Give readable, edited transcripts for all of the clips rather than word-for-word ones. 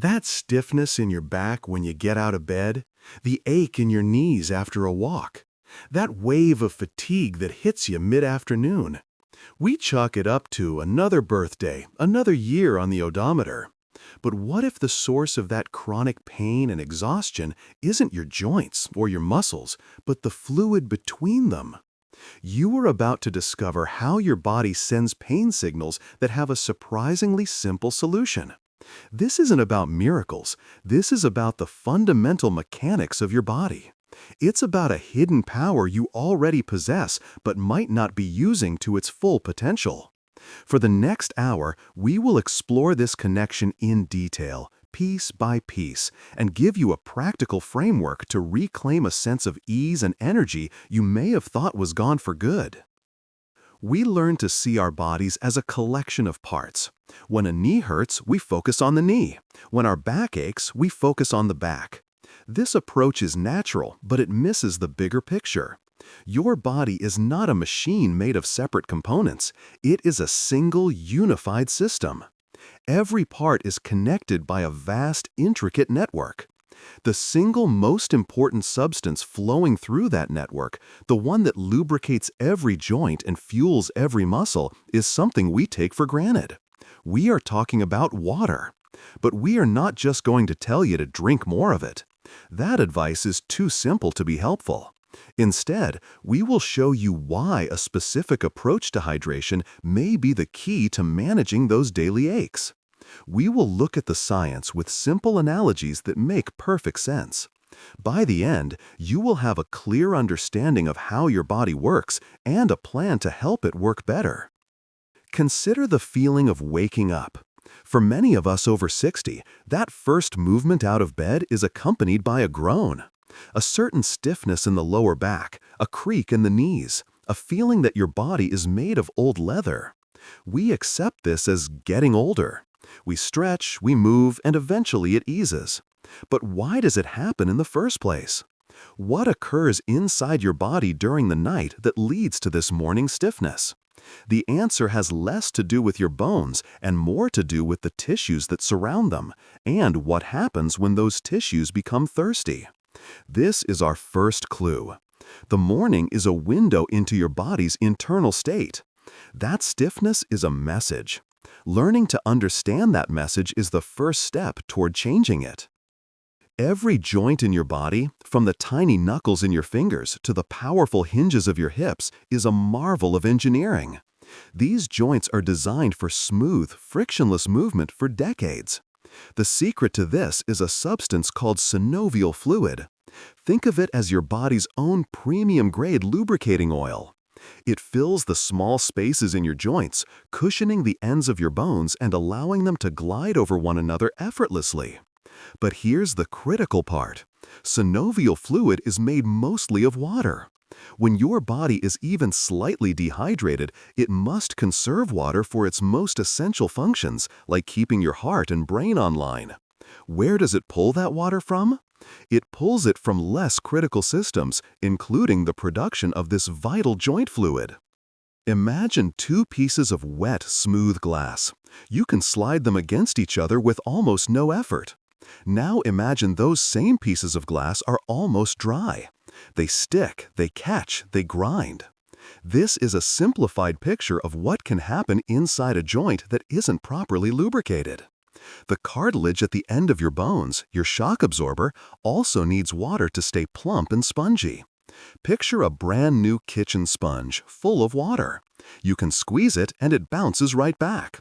That stiffness in your back when you get out of bed, the ache in your knees after a walk, that wave of fatigue that hits you mid-afternoon. We chalk it up to another birthday, another year on the odometer. But what if the source of that chronic pain and exhaustion isn't your joints or your muscles, but the fluid between them? You are about to discover how your body sends pain signals that have a surprisingly simple solution. This isn't about miracles. This is about the fundamental mechanics of your body. It's about a hidden power you already possess but might not be using to its full potential. For the next hour, we will explore this connection in detail, piece by piece, and give you a practical framework to reclaim a sense of ease and energy you may have thought was gone for good. We learn to see our bodies as a collection of parts. When a knee hurts, we focus on the knee. When our back aches, we focus on the back. This approach is natural, but it misses the bigger picture. Your body is not a machine made of separate components. It is a single, unified system. Every part is connected by a vast, intricate network. The single most important substance flowing through that network, the one that lubricates every joint and fuels every muscle, is something we take for granted. We are talking about water. But we are not just going to tell you to drink more of it. That advice is too simple to be helpful. Instead, we will show you why a specific approach to hydration may be the key to managing those daily aches. We will look at the science with simple analogies that make perfect sense. By the end, you will have a clear understanding of how your body works and a plan to help it work better. Consider the feeling of waking up. For many of us over 60, that first movement out of bed is accompanied by a groan. A certain stiffness in the lower back, a creak in the knees, a feeling that your body is made of old leather. We accept this as getting older. We stretch, we move, and eventually it eases. But why does it happen in the first place? What occurs inside your body during the night that leads to this morning stiffness? The answer has less to do with your bones and more to do with the tissues that surround them, and what happens when those tissues become thirsty. This is our first clue. The morning is a window into your body's internal state. That stiffness is a message. Learning to understand that message is the first step toward changing it. Every joint in your body, from the tiny knuckles in your fingers to the powerful hinges of your hips, is a marvel of engineering. These joints are designed for smooth, frictionless movement for decades. The secret to this is a substance called synovial fluid. Think of it as your body's own premium-grade lubricating oil. It fills the small spaces in your joints, cushioning the ends of your bones and allowing them to glide over one another effortlessly. But here's the critical part. Synovial fluid is made mostly of water. When your body is even slightly dehydrated, it must conserve water for its most essential functions, like keeping your heart and brain online. Where does it pull that water from? It pulls it from less critical systems, including the production of this vital joint fluid. Imagine two pieces of wet, smooth glass. You can slide them against each other with almost no effort. Now imagine those same pieces of glass are almost dry. They stick, they catch, they grind. This is a simplified picture of what can happen inside a joint that isn't properly lubricated. The cartilage at the end of your bones, your shock absorber, also needs water to stay plump and spongy. Picture a brand new kitchen sponge full of water. You can squeeze it and it bounces right back.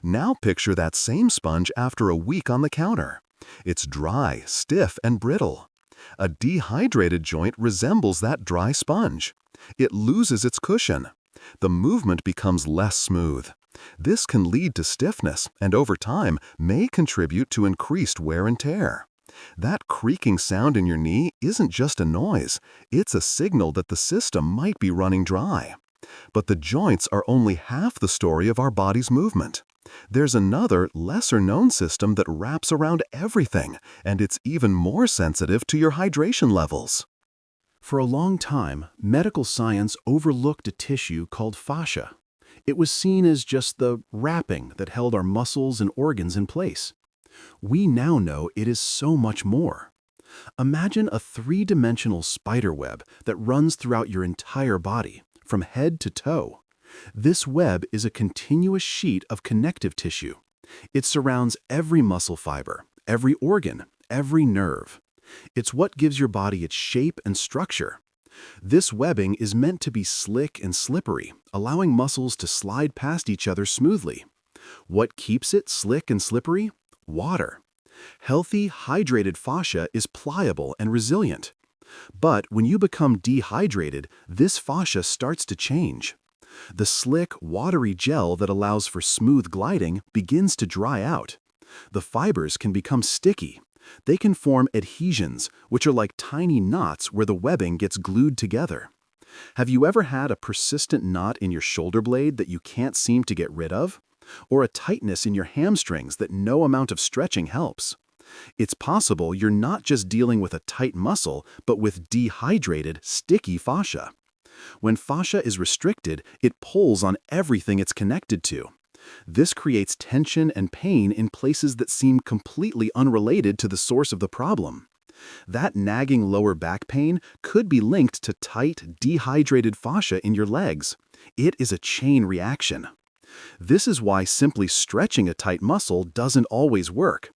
Now picture that same sponge after a week on the counter. It's dry, stiff, and brittle. A dehydrated joint resembles that dry sponge. It loses its cushion. The movement becomes less smooth. This can lead to stiffness and over time may contribute to increased wear and tear. That creaking sound in your knee isn't just a noise. It's a signal that the system might be running dry. But the joints are only half the story of our body's movement. There's another, lesser-known system that wraps around everything, and it's even more sensitive to your hydration levels. For a long time, medical science overlooked a tissue called fascia. It was seen as just the wrapping that held our muscles and organs in place. We now know it is so much more. Imagine a three-dimensional spider web that runs throughout your entire body, from head to toe. This web is a continuous sheet of connective tissue. It surrounds every muscle fiber, every organ, every nerve. It's what gives your body its shape and structure. This webbing is meant to be slick and slippery, allowing muscles to slide past each other smoothly. What keeps it slick and slippery? Water. Healthy, hydrated fascia is pliable and resilient. But when you become dehydrated, this fascia starts to change. The slick, watery gel that allows for smooth gliding begins to dry out. The fibers can become sticky. They can form adhesions, which are like tiny knots where the webbing gets glued together. Have you ever had a persistent knot in your shoulder blade that you can't seem to get rid of? Or a tightness in your hamstrings that no amount of stretching helps? It's possible you're not just dealing with a tight muscle, but with dehydrated, sticky fascia. When fascia is restricted, it pulls on everything it's connected to. This creates tension and pain in places that seem completely unrelated to the source of the problem. That nagging lower back pain could be linked to tight, dehydrated fascia in your legs. It is a chain reaction. This is why simply stretching a tight muscle doesn't always work.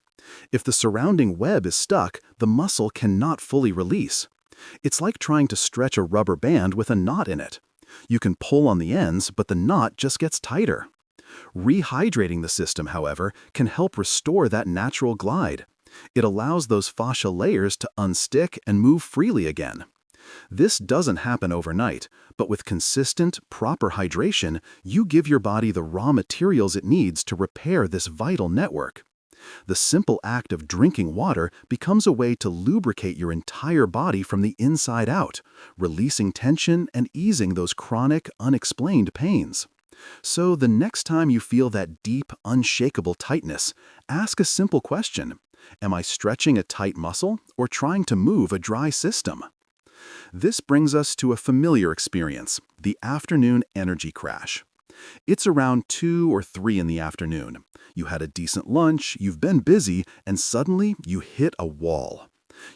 If the surrounding web is stuck, the muscle cannot fully release. It's like trying to stretch a rubber band with a knot in it. You can pull on the ends, but the knot just gets tighter. Rehydrating the system, however, can help restore that natural glide. It allows those fascia layers to unstick and move freely again. This doesn't happen overnight, but with consistent, proper hydration, you give your body the raw materials it needs to repair this vital network. The simple act of drinking water becomes a way to lubricate your entire body from the inside out, releasing tension and easing those chronic, unexplained pains. So the next time you feel that deep, unshakable tightness, ask a simple question. Am I stretching a tight muscle or trying to move a dry system? This brings us to a familiar experience, the afternoon energy crash. It's around 2 or 3 in the afternoon. You had a decent lunch, you've been busy, and suddenly you hit a wall.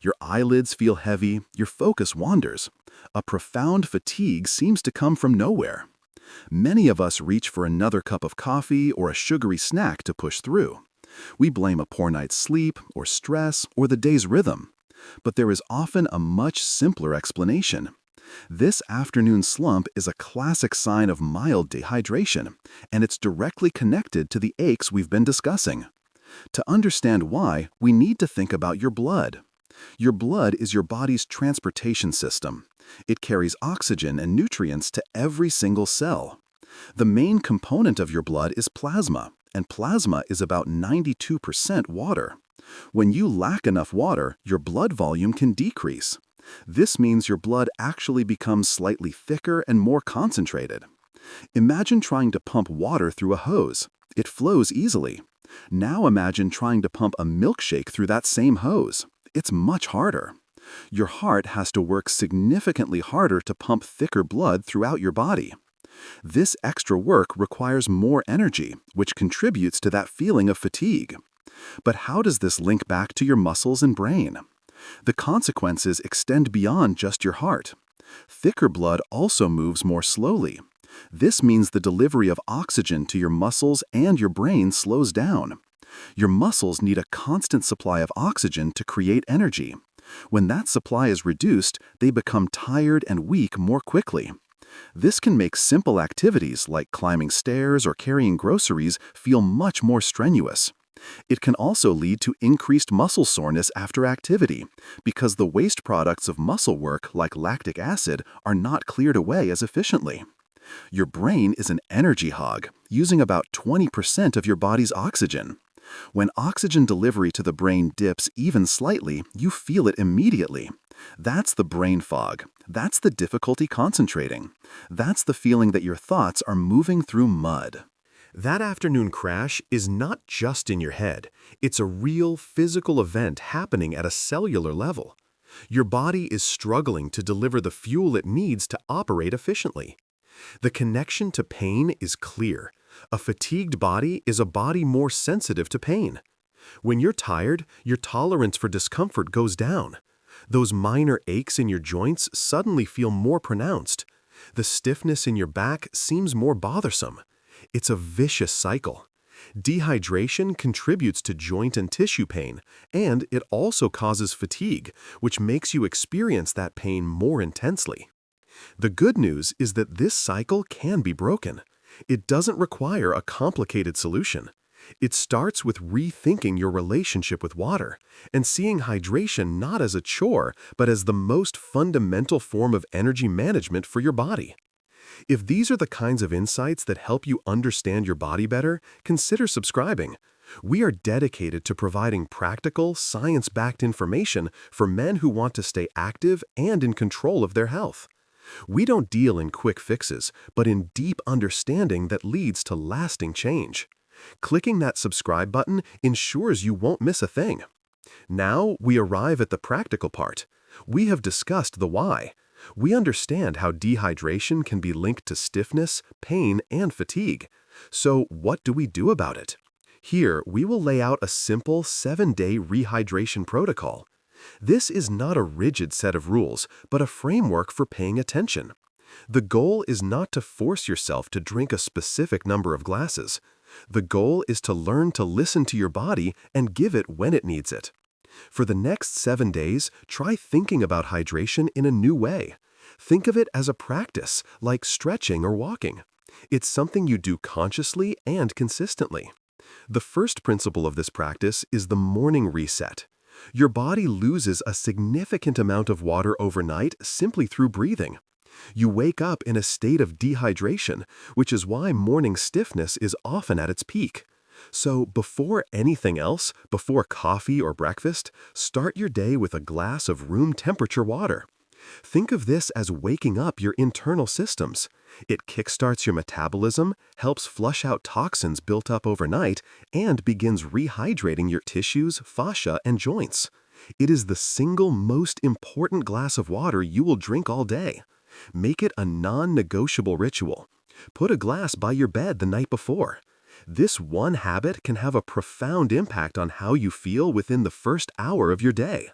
Your eyelids feel heavy, your focus wanders. A profound fatigue seems to come from nowhere. Many of us reach for another cup of coffee or a sugary snack to push through. We blame a poor night's sleep, or stress, or the day's rhythm. But there is often a much simpler explanation. This afternoon slump is a classic sign of mild dehydration, and it's directly connected to the aches we've been discussing. To understand why, we need to think about your blood. Your blood is your body's transportation system. It carries oxygen and nutrients to every single cell. The main component of your blood is plasma, and plasma is about 92% water. When you lack enough water, your blood volume can decrease. This means your blood actually becomes slightly thicker and more concentrated. Imagine trying to pump water through a hose. It flows easily. Now imagine trying to pump a milkshake through that same hose. It's much harder. Your heart has to work significantly harder to pump thicker blood throughout your body. This extra work requires more energy, which contributes to that feeling of fatigue. But how does this link back to your muscles and brain? The consequences extend beyond just your heart. Thicker blood also moves more slowly. This means the delivery of oxygen to your muscles and your brain slows down. Your muscles need a constant supply of oxygen to create energy. When that supply is reduced, they become tired and weak more quickly. This can make simple activities like climbing stairs or carrying groceries feel much more strenuous. It can also lead to increased muscle soreness after activity, because the waste products of muscle work, like lactic acid, are not cleared away as efficiently. Your brain is an energy hog, using about 20% of your body's oxygen. When oxygen delivery to the brain dips even slightly, you feel it immediately. That's the brain fog. That's the difficulty concentrating. That's the feeling that your thoughts are moving through mud. That afternoon crash is not just in your head. It's a real physical event happening at a cellular level. Your body is struggling to deliver the fuel it needs to operate efficiently. The connection to pain is clear. A fatigued body is a body more sensitive to pain. When you're tired, your tolerance for discomfort goes down. Those minor aches in your joints suddenly feel more pronounced. The stiffness in your back seems more bothersome. It's a vicious cycle. Dehydration contributes to joint and tissue pain, and it also causes fatigue, which makes you experience that pain more intensely. The good news is that this cycle can be broken. It doesn't require a complicated solution. It starts with rethinking your relationship with water and seeing hydration not as a chore, but as the most fundamental form of energy management for your body. If these are the kinds of insights that help you understand your body better, consider subscribing. We are dedicated to providing practical, science-backed information for men who want to stay active and in control of their health. We don't deal in quick fixes, but in deep understanding that leads to lasting change. Clicking that subscribe button ensures you won't miss a thing. Now we arrive at the practical part. We have discussed the why. We understand how dehydration can be linked to stiffness, pain, and fatigue. So what do we do about it? Here, we will lay out a simple 7-day rehydration protocol. This is not a rigid set of rules, but a framework for paying attention. The goal is not to force yourself to drink a specific number of glasses. The goal is to learn to listen to your body and give it when it needs it. For the next 7 days, try thinking about hydration in a new way. Think of it as a practice, like stretching or walking. It's something you do consciously and consistently. The first principle of this practice is the morning reset. Your body loses a significant amount of water overnight simply through breathing. You wake up in a state of dehydration, which is why morning stiffness is often at its peak. So before anything else, before coffee or breakfast, start your day with a glass of room temperature water. Think of this as waking up your internal systems. It kickstarts your metabolism, helps flush out toxins built up overnight, and begins rehydrating your tissues, fascia, and joints. It is the single most important glass of water you will drink all day. Make it a non-negotiable ritual. Put a glass by your bed the night before. This one habit can have a profound impact on how you feel within the first hour of your day.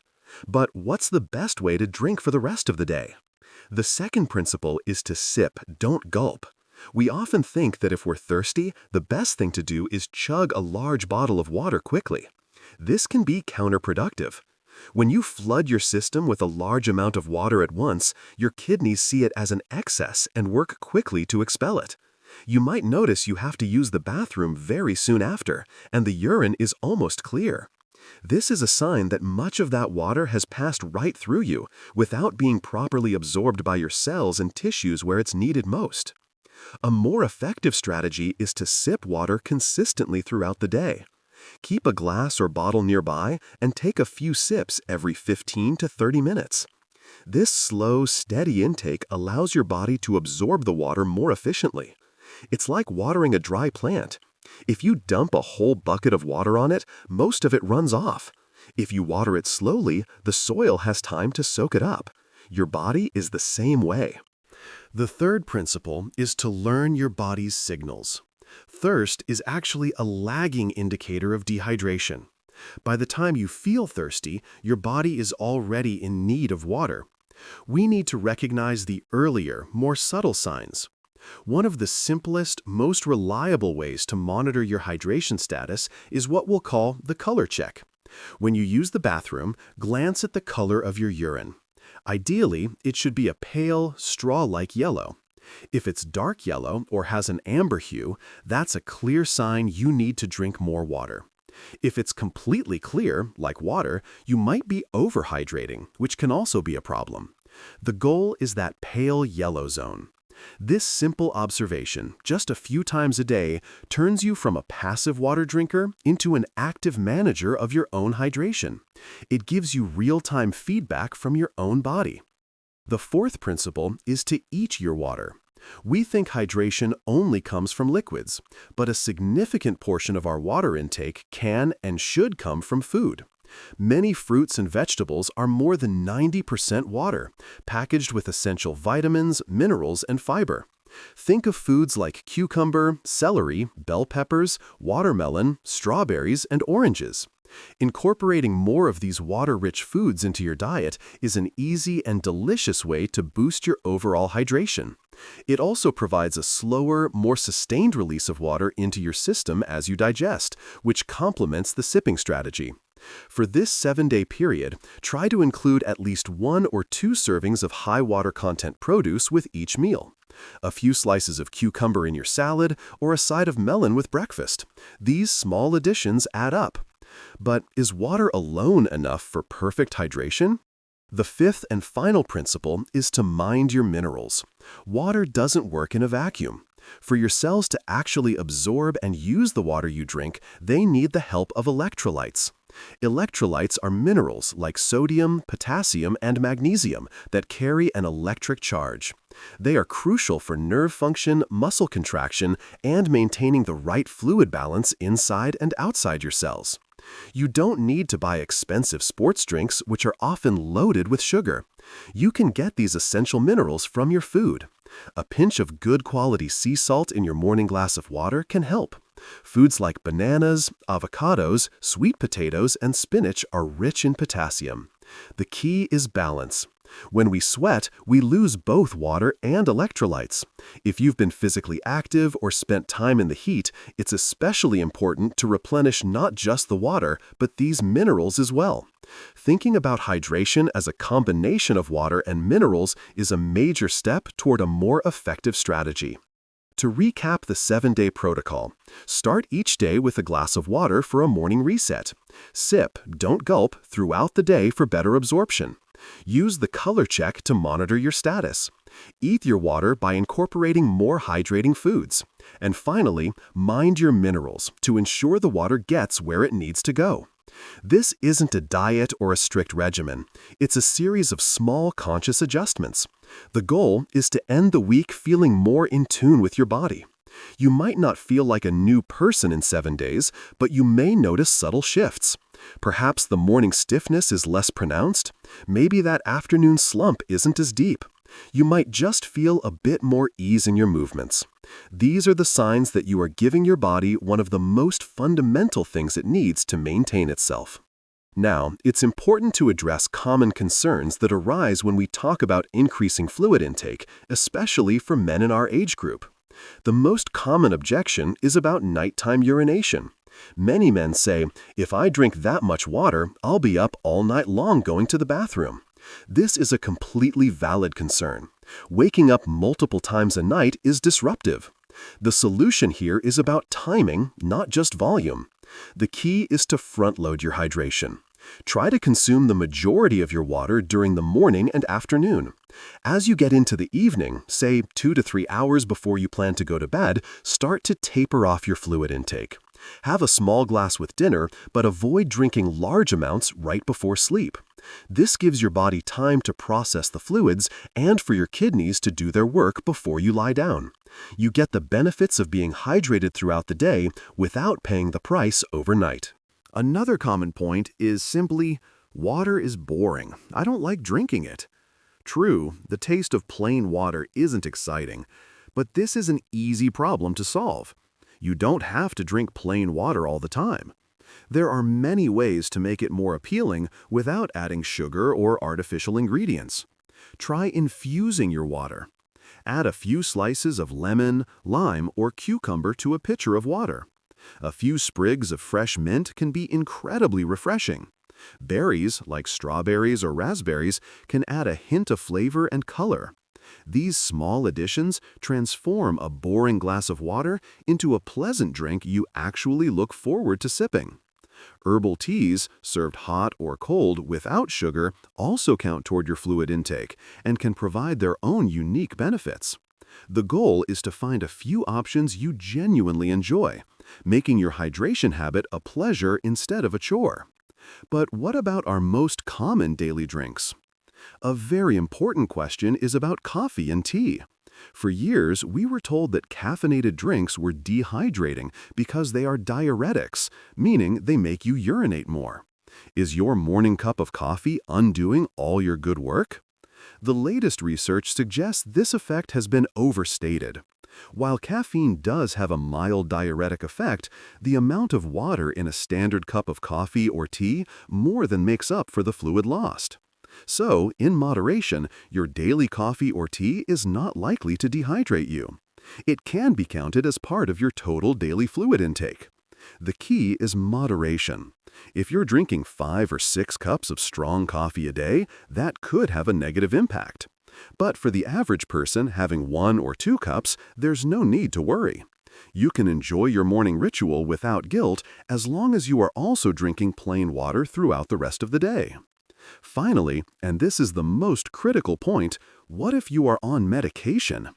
But what's the best way to drink for the rest of the day? The second principle is to sip, don't gulp. We often think that if we're thirsty, the best thing to do is chug a large bottle of water quickly. This can be counterproductive. When you flood your system with a large amount of water at once, your kidneys see it as an excess and work quickly to expel it. You might notice you have to use the bathroom very soon after, and the urine is almost clear. This is a sign that much of that water has passed right through you without being properly absorbed by your cells and tissues where it's needed most. A more effective strategy is to sip water consistently throughout the day. Keep a glass or bottle nearby and take a few sips every 15 to 30 minutes. This slow, steady intake allows your body to absorb the water more efficiently. It's like watering a dry plant. If you dump a whole bucket of water on it, most of it runs off. If you water it slowly, the soil has time to soak it up. Your body is the same way. The third principle is to learn your body's signals. Thirst is actually a lagging indicator of dehydration. By the time you feel thirsty, your body is already in need of water. We need to recognize the earlier, more subtle signs. One of the simplest, most reliable ways to monitor your hydration status is what we'll call the color check. When you use the bathroom, glance at the color of your urine. Ideally, it should be a pale, straw-like yellow. If it's dark yellow or has an amber hue, that's a clear sign you need to drink more water. If it's completely clear, like water, you might be overhydrating, which can also be a problem. The goal is that pale yellow zone. This simple observation, just a few times a day, turns you from a passive water drinker into an active manager of your own hydration. It gives you real-time feedback from your own body. The fourth principle is to eat your water. We think hydration only comes from liquids, but a significant portion of our water intake can and should come from food. Many fruits and vegetables are more than 90% water, packaged with essential vitamins, minerals, and fiber. Think of foods like cucumber, celery, bell peppers, watermelon, strawberries, and oranges. Incorporating more of these water-rich foods into your diet is an easy and delicious way to boost your overall hydration. It also provides a slower, more sustained release of water into your system as you digest, which complements the sipping strategy. For this 7-day period, try to include at least 1 or 2 servings of high water content produce with each meal. A few slices of cucumber in your salad or a side of melon with breakfast. These small additions add up. But is water alone enough for perfect hydration? The fifth and final principle is to mind your minerals. Water doesn't work in a vacuum. For your cells to actually absorb and use the water you drink, they need the help of electrolytes. Electrolytes are minerals like sodium, potassium, and magnesium that carry an electric charge. They are crucial for nerve function, muscle contraction, and maintaining the right fluid balance inside and outside your cells. You don't need to buy expensive sports drinks, which are often loaded with sugar. You can get these essential minerals from your food. A pinch of good quality sea salt in your morning glass of water can help. Foods like bananas, avocados, sweet potatoes, and spinach are rich in potassium. The key is balance. When we sweat, we lose both water and electrolytes. If you've been physically active or spent time in the heat, it's especially important to replenish not just the water, but these minerals as well. Thinking about hydration as a combination of water and minerals is a major step toward a more effective strategy. To recap the 7-day protocol, start each day with a glass of water for a morning reset. Sip, don't gulp, throughout the day for better absorption. Use the color check to monitor your status. Eat your water by incorporating more hydrating foods. And finally, mind your minerals to ensure the water gets where it needs to go. This isn't a diet or a strict regimen. It's a series of small conscious adjustments. The goal is to end the week feeling more in tune with your body. You might not feel like a new person in 7 days, but you may notice subtle shifts. Perhaps the morning stiffness is less pronounced. Maybe that afternoon slump isn't as deep. You might just feel a bit more ease in your movements. These are the signs that you are giving your body one of the most fundamental things it needs to maintain itself. Now, it's important to address common concerns that arise when we talk about increasing fluid intake, especially for men in our age group. The most common objection is about nighttime urination. Many men say, if I drink that much water, I'll be up all night long going to the bathroom. This is a completely valid concern. Waking up multiple times a night is disruptive. The solution here is about timing, not just volume. The key is to front-load your hydration. Try to consume the majority of your water during the morning and afternoon. As you get into the evening, say 2 to 3 hours before you plan to go to bed, start to taper off your fluid intake. Have a small glass with dinner, but avoid drinking large amounts right before sleep. This gives your body time to process the fluids and for your kidneys to do their work before you lie down. You get the benefits of being hydrated throughout the day without paying the price overnight. Another common point is simply, water is boring. I don't like drinking it. True, the taste of plain water isn't exciting, but this is an easy problem to solve. You don't have to drink plain water all the time. There are many ways to make it more appealing without adding sugar or artificial ingredients. Try infusing your water. Add a few slices of lemon, lime, or cucumber to a pitcher of water. A few sprigs of fresh mint can be incredibly refreshing. Berries, like strawberries or raspberries, can add a hint of flavor and color. These small additions transform a boring glass of water into a pleasant drink you actually look forward to sipping. Herbal teas, served hot or cold without sugar, also count toward your fluid intake and can provide their own unique benefits. The goal is to find a few options you genuinely enjoy, making your hydration habit a pleasure instead of a chore. But what about our most common daily drinks? A very important question is about coffee and tea. For years, we were told that caffeinated drinks were dehydrating because they are diuretics, meaning they make you urinate more. Is your morning cup of coffee undoing all your good work? The latest research suggests this effect has been overstated. While caffeine does have a mild diuretic effect, the amount of water in a standard cup of coffee or tea more than makes up for the fluid lost. So, in moderation, your daily coffee or tea is not likely to dehydrate you. It can be counted as part of your total daily fluid intake. The key is moderation. If you're drinking 5 or 6 cups of strong coffee a day, that could have a negative impact. But for the average person having 1 or 2 cups, there's no need to worry. You can enjoy your morning ritual without guilt as long as you are also drinking plain water throughout the rest of the day. Finally, and this is the most critical point, what if you are on medication?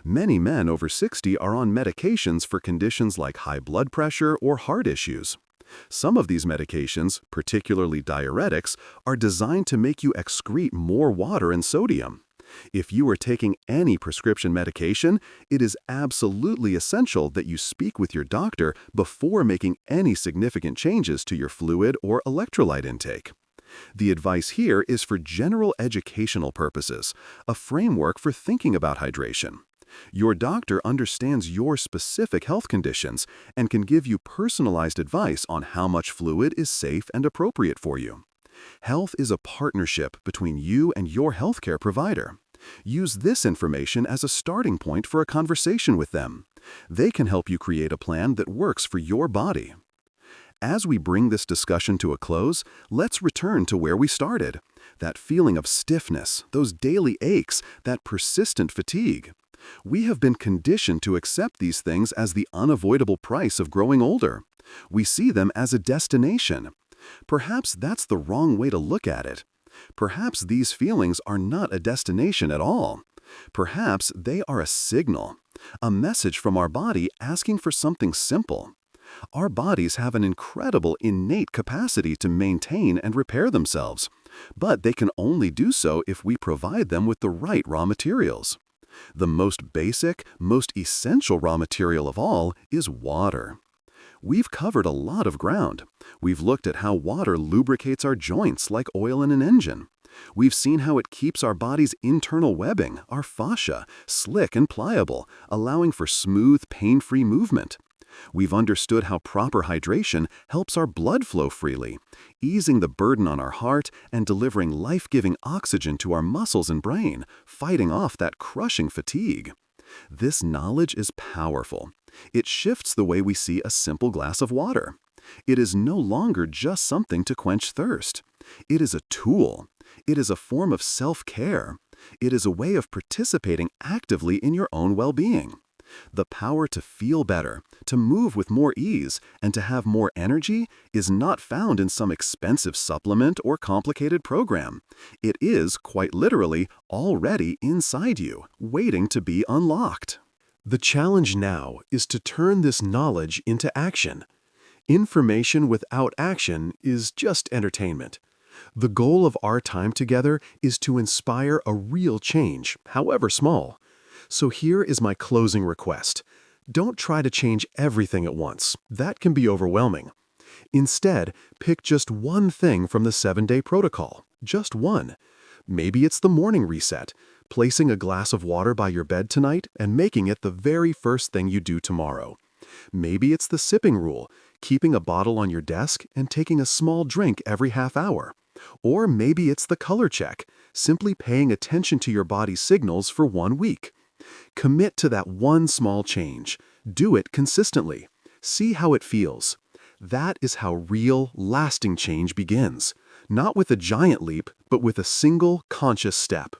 Many men over 60 are on medications for conditions like high blood pressure or heart issues. Some of these medications, particularly diuretics, are designed to make you excrete more water and sodium. If you are taking any prescription medication, it is absolutely essential that you speak with your doctor before making any significant changes to your fluid or electrolyte intake. The advice here is for general educational purposes, a framework for thinking about hydration. Your doctor understands your specific health conditions and can give you personalized advice on how much fluid is safe and appropriate for you. Health is a partnership between you and your healthcare provider. Use this information as a starting point for a conversation with them. They can help you create a plan that works for your body. As we bring this discussion to a close, let's return to where we started. That feeling of stiffness, those daily aches, that persistent fatigue. We have been conditioned to accept these things as the unavoidable price of growing older. We see them as a destination. Perhaps that's the wrong way to look at it. Perhaps these feelings are not a destination at all. Perhaps they are a signal, a message from our body asking for something simple. Our bodies have an incredible innate capacity to maintain and repair themselves, but they can only do so if we provide them with the right raw materials. The most basic, most essential raw material of all is water. We've covered a lot of ground. We've looked at how water lubricates our joints like oil in an engine. We've seen how it keeps our body's internal webbing, our fascia, slick and pliable, allowing for smooth, pain-free movement. We've understood how proper hydration helps our blood flow freely, easing the burden on our heart and delivering life-giving oxygen to our muscles and brain, fighting off that crushing fatigue. This knowledge is powerful. It shifts the way we see a simple glass of water. It is no longer just something to quench thirst. It is a tool. It is a form of self-care. It is a way of participating actively in your own well-being. The power to feel better, to move with more ease, and to have more energy is not found in some expensive supplement or complicated program. It is, quite literally, already inside you, waiting to be unlocked. The challenge now is to turn this knowledge into action. Information without action is just entertainment. The goal of our time together is to inspire a real change, however small. So here is my closing request. Don't try to change everything at once. That can be overwhelming. Instead, pick just one thing from the 7-day protocol. Just one. Maybe it's the morning reset, placing a glass of water by your bed tonight and making it the very first thing you do tomorrow. Maybe it's the sipping rule, keeping a bottle on your desk and taking a small drink every half hour. Or maybe it's the color check, simply paying attention to your body's signals for 1 week. Commit to that one small change. Do it consistently. See how it feels. That is how real, lasting change begins. Not with a giant leap, but with a single, conscious step.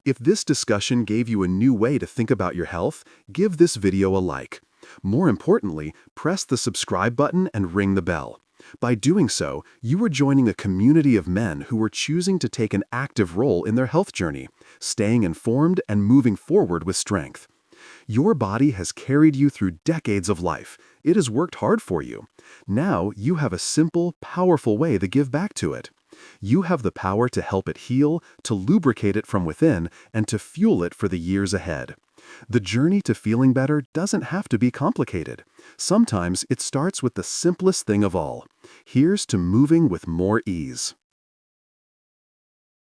If this discussion gave you a new way to think about your health, give this video a like. More importantly, press the subscribe button and ring the bell. By doing so, you are joining a community of men who are choosing to take an active role in their health journey, staying informed and moving forward with strength. Your body has carried you through decades of life. It has worked hard for you. Now you have a simple, powerful way to give back to it. You have the power to help it heal, to lubricate it from within, and to fuel it for the years ahead. The journey to feeling better doesn't have to be complicated. Sometimes it starts with the simplest thing of all. Here's to moving with more ease.